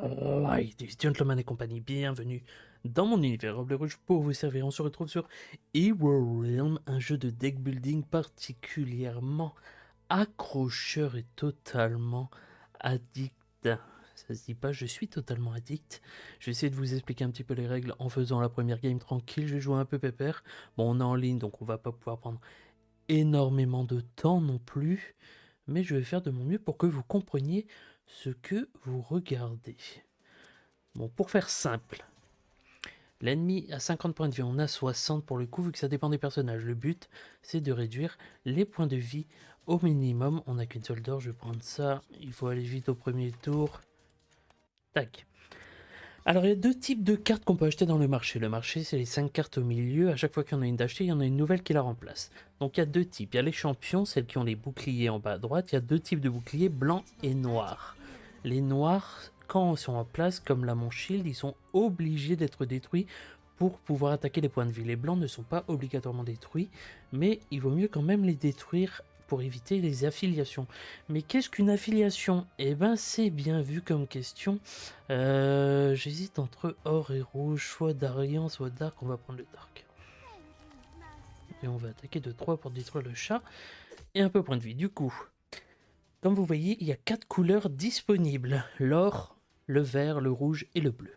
Ladies, gentlemen et compagnie, bienvenue dans mon univers Roble Rouge pour vous servir. On se retrouve sur Hero Realm, un jeu de deck building particulièrement accrocheur et totalement addict. Ça se dit pas, je suis totalement addict. Je vais essayer de vous expliquer un petit peu les règles en faisant la première game tranquille. Je vais jouer un peu pépère. Bon, on est en ligne donc on va pas pouvoir prendre énormément de temps non plus, mais je vais faire de mon mieux pour que vous compreniez ce que vous regardez. Bon, pour faire simple, l'ennemi a 50 points de vie, on a 60 pour le coup, vu que ça dépend des personnages. Le but, c'est de réduire les points de vie au minimum. On n'a qu'une seule d'or, je vais prendre ça. Il faut aller vite au premier tour. Tac. Alors, il y a deux types de cartes qu'on peut acheter dans le marché. Le marché, c'est les 5 cartes au milieu. À chaque fois qu'il y en a une d'achetée, il y en a une nouvelle qui la remplace. Donc, il y a deux types. Il y a les champions, celles qui ont les boucliers en bas à droite. Il y a deux types de boucliers, blanc et noir. Les noirs, quand ils sont en place, comme là mon shield, ils sont obligés d'être détruits pour pouvoir attaquer les points de vie. Les blancs ne sont pas obligatoirement détruits, mais il vaut mieux quand même les détruire pour éviter les affiliations. Mais qu'est-ce qu'une affiliation? Eh ben, c'est bien vu comme question. J'hésite entre or et rouge, soit d'Arian, soit Dark. On va prendre le Dark. Et on va attaquer de 3 pour détruire le chat. Et un peu point de vie. Du coup, comme vous voyez, il y a 4 couleurs disponibles. L'or, le vert, le rouge et le bleu.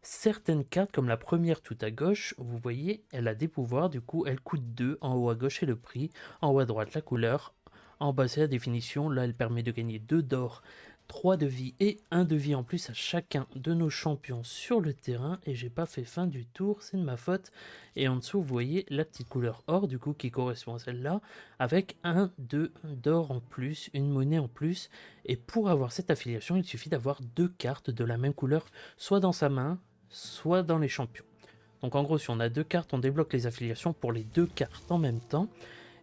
Certaines cartes, comme la première tout à gauche, vous voyez, elle a des pouvoirs, du coup elle coûte 2, en haut à gauche c'est le prix, en haut à droite la couleur, en bas c'est la définition, là elle permet de gagner 2 d'or, 3 de vie et 1 de vie en plus à chacun de nos champions sur le terrain, et j'ai pas fait fin du tour, c'est de ma faute, et en dessous vous voyez la petite couleur or du coup qui correspond à celle-là, avec 1, 2 d'or en plus, une monnaie en plus, et pour avoir cette affiliation il suffit d'avoir 2 cartes de la même couleur, soit dans sa main, soit dans les champions. Donc en gros, si on a 2 cartes, on débloque les affiliations pour les 2 cartes en même temps.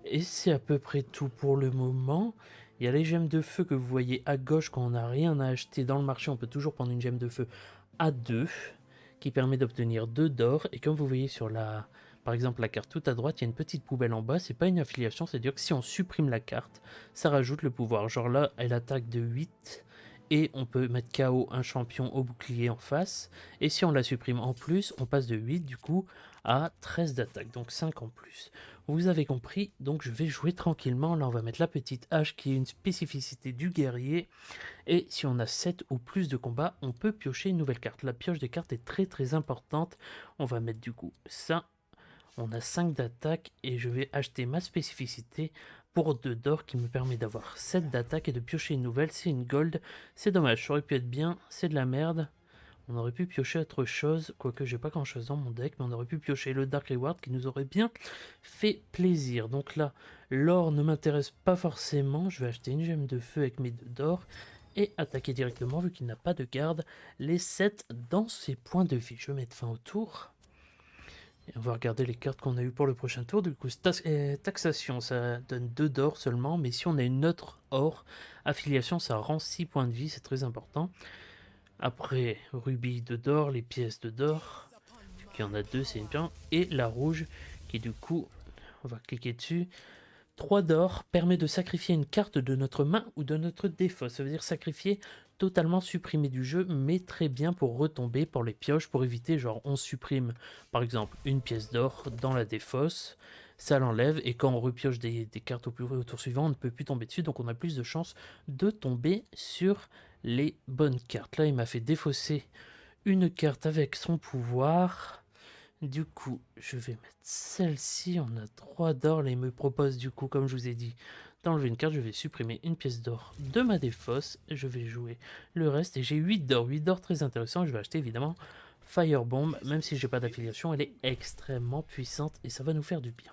Et c'est à peu près tout pour le moment. Il y a les gemmes de feu que vous voyez à gauche quand on n'a rien à acheter dans le marché. On peut toujours prendre une gemme de feu à 2 qui permet d'obtenir 2 d'or. Et comme vous voyez sur la, par exemple la carte tout à droite, il y a une petite poubelle en bas. C'est pas une affiliation, c'est-à-dire que si on supprime la carte, ça rajoute le pouvoir. Genre là, elle attaque de 8 et on peut mettre KO un champion au bouclier en face. Et si on la supprime en plus, on passe de 8 du coup à 13 d'attaque, donc 5 en plus. Vous avez compris, donc je vais jouer tranquillement. Là, on va mettre la petite hache qui est une spécificité du guerrier. Et si on a 7 ou plus de combats, on peut piocher une nouvelle carte. La pioche des cartes est très très importante. On va mettre du coup ça. On a 5 d'attaque et je vais acheter ma spécificité pour 2 d'or qui me permet d'avoir 7 d'attaque et de piocher une nouvelle. C'est une gold. C'est dommage, ça aurait pu être bien. C'est de la merde. On aurait pu piocher autre chose, quoique j'ai pas grand chose dans mon deck, mais on aurait pu piocher le Dark Reward qui nous aurait bien fait plaisir. Donc là, l'or ne m'intéresse pas forcément, je vais acheter une gemme de feu avec mes 2 d'or et attaquer directement vu qu'il n'a pas de garde les 7 dans ses points de vie. Je vais mettre fin au tour. Et on va regarder les cartes qu'on a eues pour le prochain tour. Du coup, taxation, ça donne 2 d'or seulement, mais si on a une autre or, affiliation, ça rend 6 points de vie, c'est très important. Après, rubis de d'or, les pièces de d'or. Il y en a 2, c'est bien. Et la rouge, qui du coup, on va cliquer dessus. 3 d'or permet de sacrifier une carte de notre main ou de notre défausse. Ça veut dire sacrifier, totalement supprimer du jeu, mais très bien pour retomber pour les pioches, pour éviter, genre on supprime par exemple une pièce d'or dans la défausse, ça l'enlève, et quand on repioche des cartes au tour suivant, on ne peut plus tomber dessus, donc on a plus de chances de tomber sur les bonnes cartes. Là, il m'a fait défausser une carte avec son pouvoir. Du coup, je vais mettre celle-ci. On a 3 d'or. Là, il me propose, du coup, comme je vous ai dit, d'enlever une carte. Je vais supprimer une pièce d'or de ma défausse. Je vais jouer le reste. Et j'ai 8 d'or. 8 d'or, très intéressant. Je vais acheter, évidemment, Firebomb. Même si j'ai pas d'affiliation, elle est extrêmement puissante. Et ça va nous faire du bien.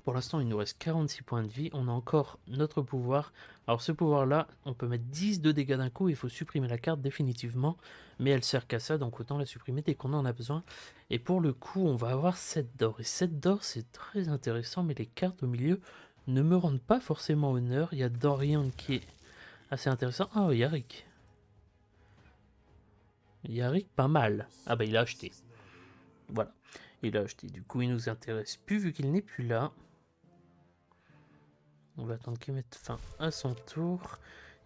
Pour l'instant, il nous reste 46 points de vie. On a encore notre pouvoir. Alors ce pouvoir-là, on peut mettre 10 de dégâts d'un coup. Il faut supprimer la carte définitivement. Mais elle sert qu'à ça, donc autant la supprimer dès qu'on en a besoin. Et pour le coup, on va avoir 7 d'or. Et 7 d'or, c'est très intéressant. Mais les cartes au milieu ne me rendent pas forcément honneur. Il y a Dorian qui est assez intéressant. Ah, oh, Yarick. Yarick, pas mal. Ah bah il a acheté. Voilà. Il a acheté. Du coup, il nous intéresse plus vu qu'il n'est plus là. On va attendre qu'il mette fin à son tour.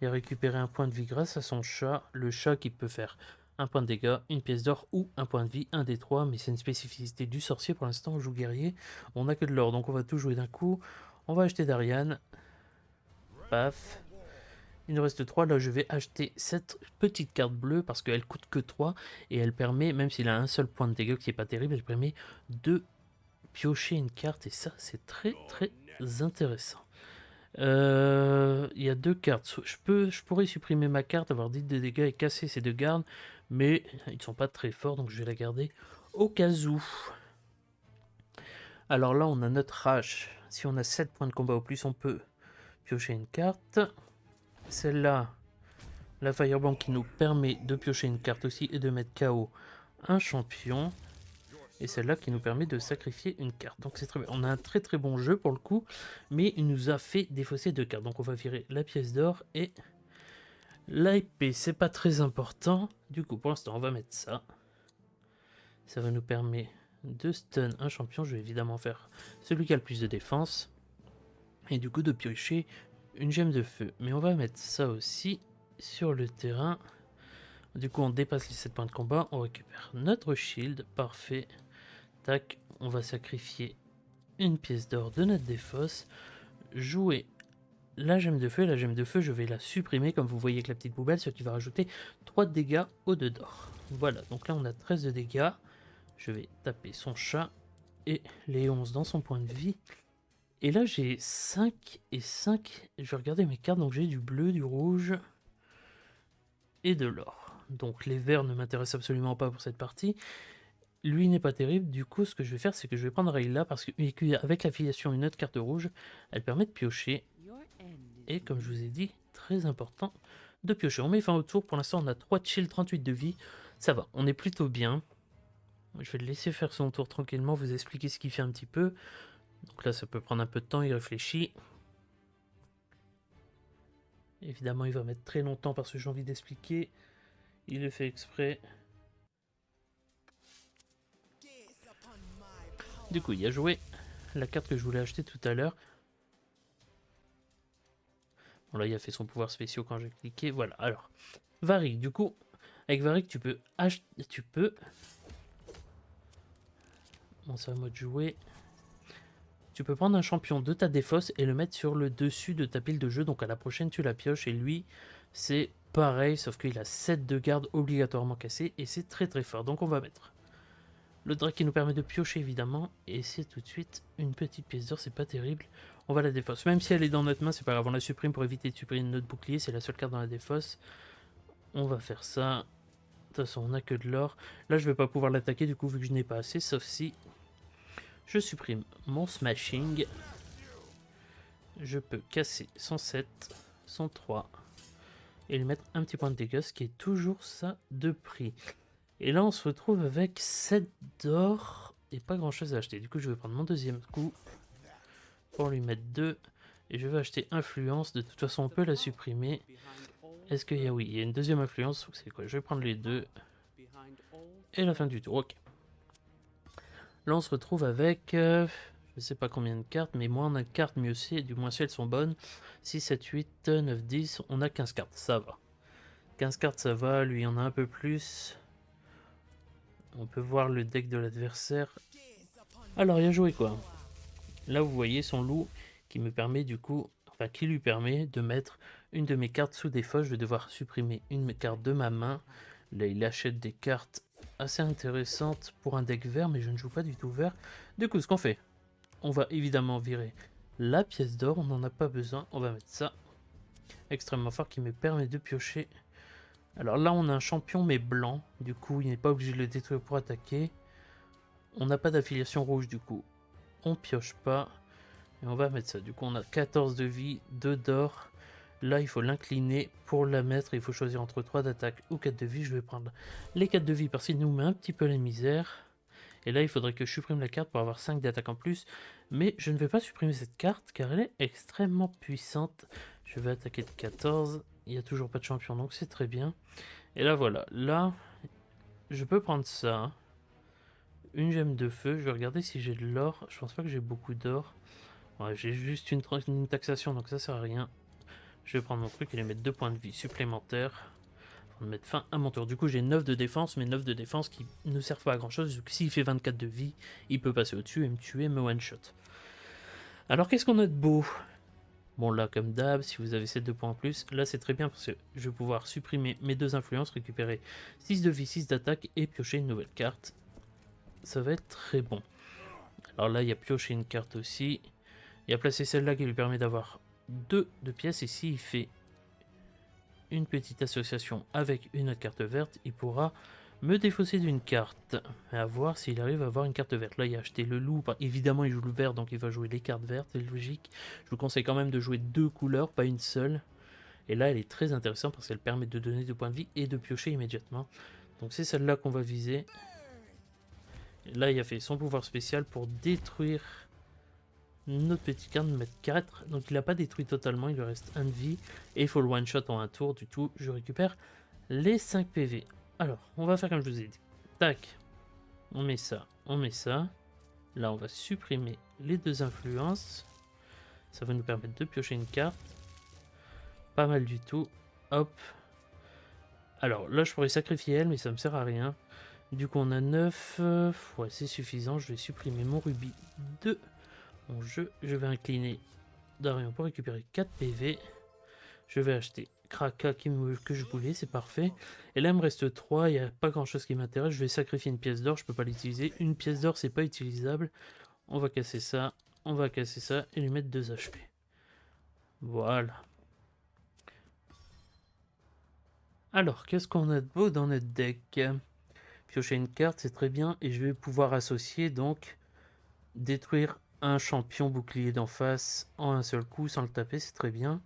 et récupérer un point de vie grâce à son chat. Le chat qui peut faire un point de dégâts, une pièce d'or ou un point de vie, un des trois, mais c'est une spécificité du sorcier. Pour l'instant, on joue guerrier, on n'a que de l'or, donc on va tout jouer d'un coup. On va acheter Darian. Paf. Il nous reste 3. Là, je vais acheter cette petite carte bleue parce qu'elle coûte que 3 et elle permet, même s'il a un seul point de dégâts qui n'est pas terrible, elle permet de piocher une carte et ça, c'est très très intéressant. Il y a 2 cartes. Je pourrais supprimer ma carte, avoir 10 de dégâts et casser ces 2 gardes, mais ils ne sont pas très forts, donc je vais la garder au cas où. Alors là, on a notre hache. Si on a 7 points de combat au plus, on peut piocher une carte. Celle-là, la Firebomb qui nous permet de piocher une carte aussi et de mettre KO un champion. Et celle-là qui nous permet de sacrifier une carte. Donc c'est très bien. On a un très très bon jeu pour le coup, mais il nous a fait défausser 2 cartes. Donc on va virer la pièce d'or et l'épée. C'est pas très important. Du coup, pour l'instant, on va mettre ça. Ça va nous permettre de stun un champion. Je vais évidemment faire celui qui a le plus de défense. Et du coup de piocher une gemme de feu. Mais on va mettre ça aussi sur le terrain. Du coup on dépasse les 7 points de combat. On récupère notre shield. Parfait. Tac. On va sacrifier une pièce d'or de notre défausse. Jouer la gemme de feu. La gemme de feu je vais la supprimer comme vous voyez avec la petite poubelle. Ce qui va rajouter 3 de dégâts au 2 d'or. Voilà. Donc là on a 13 de dégâts. Je vais taper son chat. Et les 11 dans son point de vie. Et là, j'ai 5 et 5. Je vais regarder mes cartes. Donc, j'ai du bleu, du rouge et de l'or. Donc, les verts ne m'intéressent absolument pas pour cette partie. Lui n'est pas terrible. Du coup, ce que je vais faire, c'est que je vais prendre Rayla parce qu'avec l'affiliation, une autre carte rouge, elle permet de piocher. Et comme je vous ai dit, très important de piocher. On met fin au tour. Pour l'instant, on a 3 de shield, 38 de vie. Ça va, on est plutôt bien. Je vais le laisser faire son tour tranquillement, vous expliquer ce qu'il fait un petit peu. Donc là, ça peut prendre un peu de temps, il réfléchit. Évidemment, il va mettre très longtemps parce que j'ai envie d'expliquer. Il le fait exprès. Du coup, il a joué la carte que je voulais acheter tout à l'heure. Bon, là, il a fait son pouvoir spécial quand j'ai cliqué. Voilà, alors. Varric, du coup, avec Varric, tu peux acheter... Tu peux... Bon, c'est à moi de jouer. Tu peux prendre un champion de ta défausse et le mettre sur le dessus de ta pile de jeu. Donc à la prochaine, tu la pioches. Et lui, c'est pareil, sauf qu'il a 7 de garde obligatoirement cassés. Et c'est très très fort. Donc on va mettre le Drake qui nous permet de piocher évidemment. Et c'est tout de suite une petite pièce d'or. C'est pas terrible. On va la défausse. Même si elle est dans notre main, c'est pas grave. On la supprime pour éviter de supprimer notre bouclier. C'est la seule carte dans la défausse. On va faire ça. De toute façon, on n'a que de l'or. Là, je vais pas pouvoir l'attaquer du coup, vu que je n'ai pas assez. Sauf si je supprime mon smashing. Je peux casser son 7, son 3 et lui mettre un petit point de dégâts, ce qui est toujours ça de prix. Et là, on se retrouve avec 7 d'or et pas grand chose à acheter. Du coup, je vais prendre mon deuxième coup pour lui mettre 2 et je vais acheter influence. De toute façon, on peut la supprimer. Est-ce qu'il y a... Oui, il y a une deuxième influence. C'est quoi? Je vais prendre les deux et la fin du tour. Ok. Là, on se retrouve avec... je sais pas combien de cartes, mais moins on a de cartes, mieux c'est, du moins si elles sont bonnes. 6, 7, 8, 9, 10, on a 15 cartes, ça va. 15 cartes, ça va, lui il en a un peu plus. On peut voir le deck de l'adversaire. Alors, il a joué quoi? Là, vous voyez son loup qui me permet du coup, enfin qui lui permet de mettre une de mes cartes sous défaut. Je vais devoir supprimer une carte de ma main. Là, il achète des cartes assez intéressantes pour un deck vert, mais je ne joue pas du tout vert. Du coup, ce qu'on fait, on va évidemment virer la pièce d'or, on n'en a pas besoin, on va mettre ça. Extrêmement fort qui me permet de piocher. Alors là on a un champion mais blanc, du coup il n'est pas obligé de le détruire pour attaquer. On n'a pas d'affiliation rouge du coup, on pioche pas. Et on va mettre ça, du coup on a 14 de vie, 2 d'or. Là il faut l'incliner pour la mettre, il faut choisir entre 3 d'attaque ou 4 de vie. Je vais prendre les 4 de vie parce qu'il nous met un petit peu la misère. Et là, il faudrait que je supprime la carte pour avoir 5 d'attaque en plus. Mais je ne vais pas supprimer cette carte car elle est extrêmement puissante. Je vais attaquer de 14. Il n'y a toujours pas de champion, donc c'est très bien. Et là, voilà. Là, je peux prendre ça. Une gemme de feu. Je vais regarder si j'ai de l'or. Je pense pas que j'ai beaucoup d'or. Ouais, j'ai juste une taxation, donc ça sert à rien. Je vais prendre mon truc et lui mettre 2 points de vie supplémentaires. Afin de mettre fin à mon tour. Du coup, j'ai 9 de défense, mais 9 de défense qui ne servent pas à grand chose. S'il fait 24 de vie, il peut passer au-dessus et me tuer, me one-shot. Alors, qu'est-ce qu'on a de beau? Bon, là, comme d'hab, si vous avez ces 2 points en plus, là, c'est très bien parce que je vais pouvoir supprimer mes 2 influences, récupérer 6 de vie, 6 d'attaque et piocher une nouvelle carte. Ça va être très bon. Alors là, il y a piocher une carte aussi. Il a placé celle-là qui lui permet d'avoir 2 de pièces. Et s'il fait une petite association avec une autre carte verte, il pourra me défausser d'une carte. À voir s'il arrive à avoir une carte verte. Là, il a acheté le loup. Évidemment, il joue le vert, donc il va jouer les cartes vertes, c'est logique. Je vous conseille quand même de jouer 2 couleurs, pas une seule. Et là, elle est très intéressante parce qu'elle permet de donner 2 points de vie et de piocher immédiatement. Donc c'est celle-là qu'on va viser. Et là, il a fait son pouvoir spécial pour détruire notre petite carte, de mettre 4. Donc il n'a pas détruit totalement, il lui reste 1 de vie. Et il faut le one-shot en un tour. Du tout, je récupère les 5 PV. Alors, on va faire comme je vous ai dit. Tac, on met ça, on met ça. Là, on va supprimer les 2 influences. Ça va nous permettre de piocher une carte. Pas mal du tout. Hop. Alors, là, je pourrais sacrifier elle, mais ça me sert à rien. Du coup, on a 9. Ouais, c'est suffisant. Je vais supprimer mon rubis de mon jeu. Je vais incliner Darion pour récupérer 4 PV. Je vais acheter Kraka que je voulais, c'est parfait. Et là, il me reste 3, il n'y a pas grand chose qui m'intéresse. Je vais sacrifier une pièce d'or, je peux pas l'utiliser. Une pièce d'or, c'est pas utilisable. On va casser ça, on va casser ça et lui mettre 2 HP. Voilà. Alors, qu'est-ce qu'on a de beau dans notre deck? Piocher une carte, c'est très bien. Et je vais pouvoir associer, donc, détruire un champion bouclier d'en face en un seul coup sans le taper, c'est très bien.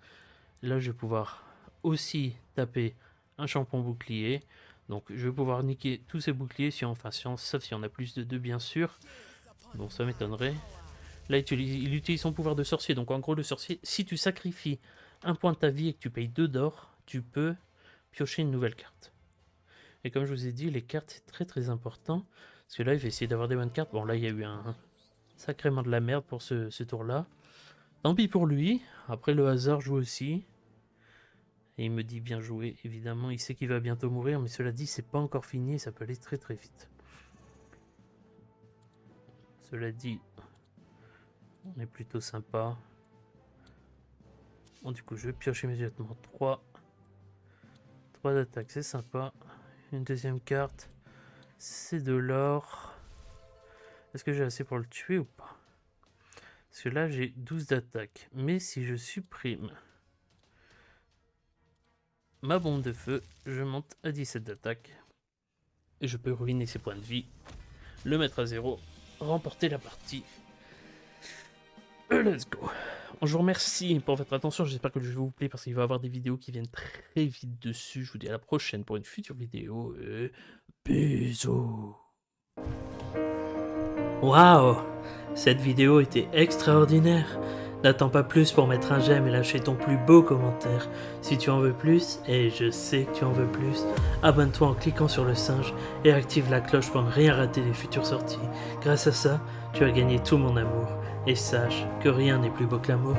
Là, je vais pouvoir aussi taper un champion bouclier. Donc, je vais pouvoir niquer tous ces boucliers si on fait science, sauf si on a plus de 2, bien sûr. Bon, ça m'étonnerait. Là, il utilise son pouvoir de sorcier. Donc, en gros, le sorcier, si tu sacrifies un point de ta vie et que tu payes 2 d'or, tu peux piocher une nouvelle carte. Et comme je vous ai dit, les cartes, c'est très très important. Parce que là, il va essayer d'avoir des bonnes cartes. Bon, là, il y a eu un sacrément de la merde pour ce tour-là. Tant pis pour lui. Après, le hasard joue aussi. Et il me dit bien joué, évidemment. Il sait qu'il va bientôt mourir, mais cela dit, c'est pas encore fini et ça peut aller très très vite. Cela dit, on est plutôt sympa. Bon, du coup, je vais piocher immédiatement 3. 3 d'attaque, c'est sympa. Une deuxième carte, c'est de l'or. Est-ce que j'ai assez pour le tuer ou pas? Parce que là, j'ai 12 d'attaque. Mais si je supprime ma bombe de feu, je monte à 17 d'attaque. Et je peux ruiner ses points de vie, le mettre à 0, remporter la partie. Let's go. Je vous remercie pour votre attention, j'espère que le jeu vous plaît parce qu'il va y avoir des vidéos qui viennent très vite dessus. Je vous dis à la prochaine pour une future vidéo. Bisous. Waouh, cette vidéo était extraordinaire. N'attends pas plus pour mettre un j'aime et lâcher ton plus beau commentaire. Si tu en veux plus, et je sais que tu en veux plus, abonne-toi en cliquant sur le singe et active la cloche pour ne rien rater des futures sorties. Grâce à ça, tu as gagné tout mon amour. Et sache que rien n'est plus beau que l'amour.